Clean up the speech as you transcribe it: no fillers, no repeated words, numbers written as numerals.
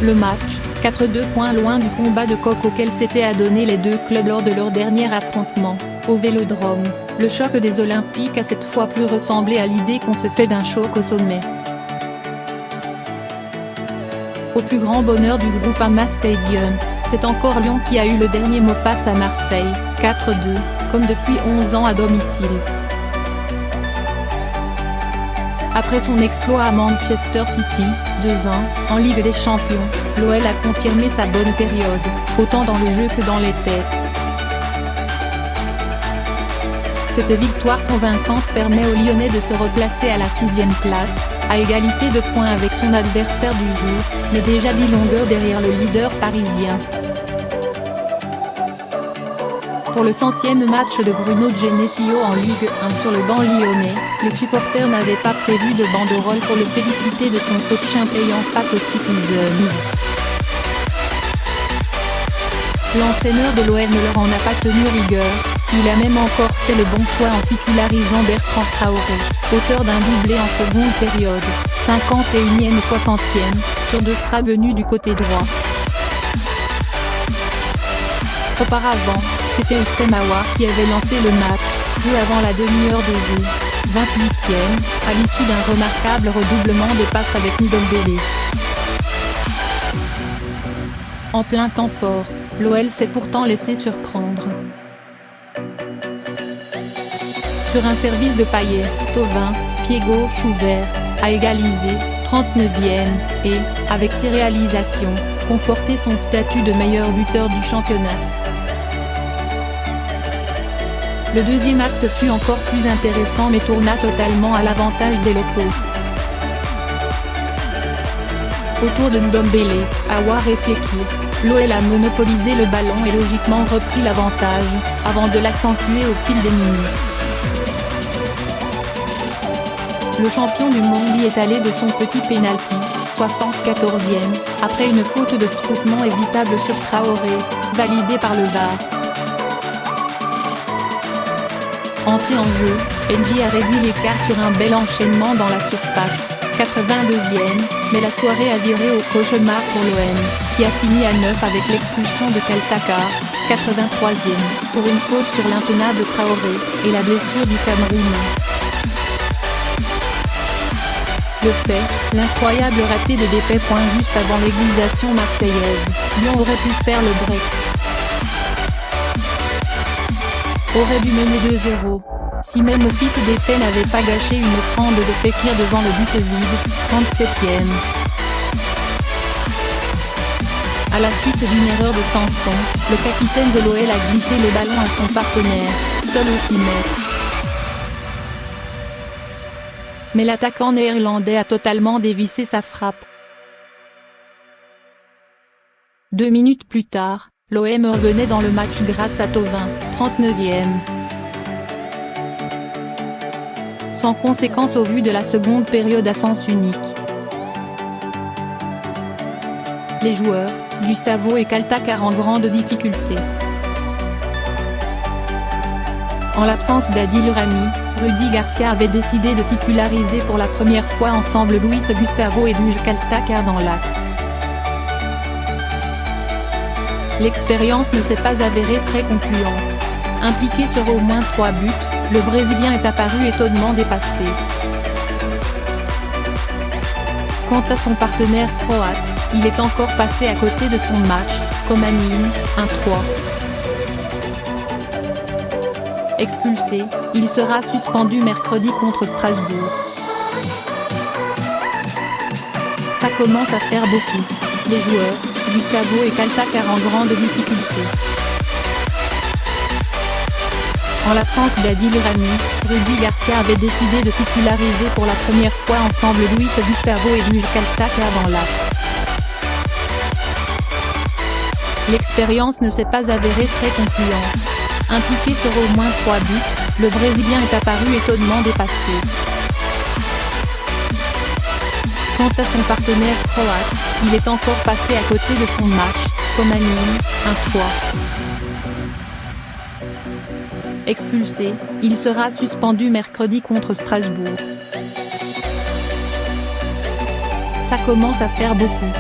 Le match, 4-2 points loin du combat de coq auquel s'étaient adonnés les deux clubs lors de leur dernier affrontement, au Vélodrome, le choc des Olympiques a cette fois plus ressemblé à l'idée qu'on se fait d'un choc au sommet. Au plus grand bonheur du Groupama Stadium, c'est encore Lyon qui a eu le dernier mot face à Marseille, 4-2, comme depuis 11 ans à domicile. Après son exploit à Manchester City, 2-1, en Ligue des Champions, l'OL a confirmé sa bonne période, autant dans le jeu que dans les têtes. Cette victoire convaincante permet aux Lyonnais de se replacer à la 6e place, à égalité de points avec son adversaire du jour, mais déjà 10 longueurs derrière le leader parisien. Pour le 100e match de Bruno Genesio en Ligue 1 sur le banc lyonnais, les supporters n'avaient pas prévu de banderole pour le féliciter de son coach payant face aux Citizens. L'entraîneur de l'OL ne leur en a pas tenu rigueur, il a même encore fait le bon choix en titularisant Bertrand Traoré, auteur d'un doublé en seconde période, 51e et 60e, sur 2 frappes venues du côté droit. Auparavant, c'était Houssem Aouar qui avait lancé le match, peu avant la demi-heure de jeu, 28e, à l'issue d'un remarquable redoublement de passes avec Ndombele. En plein temps fort, l'OL s'est pourtant laissé surprendre. Sur un service de Payet, Thauvin, pied gauche ouvert, a égalisé, 39e, et, avec 6 réalisations, conforté son statut de meilleur buteur du championnat. Le deuxième acte fut encore plus intéressant mais tourna totalement à l'avantage des locaux. Autour de Ndombele, Aouar et Fekir, l'OL a monopolisé le ballon et logiquement repris l'avantage, avant de l'accentuer au fil des minutes. Le champion du monde y est allé de son petit pénalty, 74e, après une faute de Strootman évitable sur Traoré, validée par le VAR. Entré en jeu, Engie a réduit l'écart sur un bel enchaînement dans la surface, 82e, mais la soirée a viré au cauchemar pour l'OM, qui a fini à 9 avec l'expulsion de Kaltakar, 83e, pour une faute sur l'intenable Traoré, et la blessure du Camerounais. De fait, l'incroyable raté de Depay pointe juste avant l'égalisation marseillaise, Lyon aurait pu faire le break. Aurait dû mener 2-0. Si même le fils Depay n'avait pas gâché une offrande de Fekir devant le but vide, 37e. À la suite d'une erreur de Sanson, le capitaine de l'OL a glissé le ballon à son partenaire, seul au 6 mètres. Mais l'attaquant néerlandais a totalement dévissé sa frappe. 2 minutes plus tard, l'OM revenait dans le match grâce à Thauvin, 39e. Sans conséquence au vu de la seconde période à sens unique. Les joueurs, Gustavo et Kaltakar en grande difficulté. En l'absence d'Adil Rami, Rudy Garcia avait décidé de titulariser pour la première fois ensemble Luis Gustavo et Duje Kaltakar dans l'axe. L'expérience ne s'est pas avérée très concluante. Impliqué sur au moins 3 buts, le Brésilien est apparu étonnamment dépassé. Quant à son partenaire croate, il est encore passé à côté de son match, comme à Nîmes, 1-3. Expulsé, il sera suspendu mercredi contre Strasbourg. Ça commence à faire beaucoup. Les joueurs, Gustavo et Kaltakar en grande difficulté. En l'absence d'Adil Rami, Rudy Garcia avait décidé de titulariser pour la première fois ensemble Luis Gustavo et Duje Kaltakar dans l'axe. L'expérience ne s'est pas avérée très concluante. Impliqué sur au moins 3 buts, le Brésilien est apparu étonnamment dépassé. Quant à son partenaire croate, il est encore passé à côté de son match, comme à Nîmes, 1-3. Expulsé, il sera suspendu mercredi contre Strasbourg. Ça commence à faire beaucoup.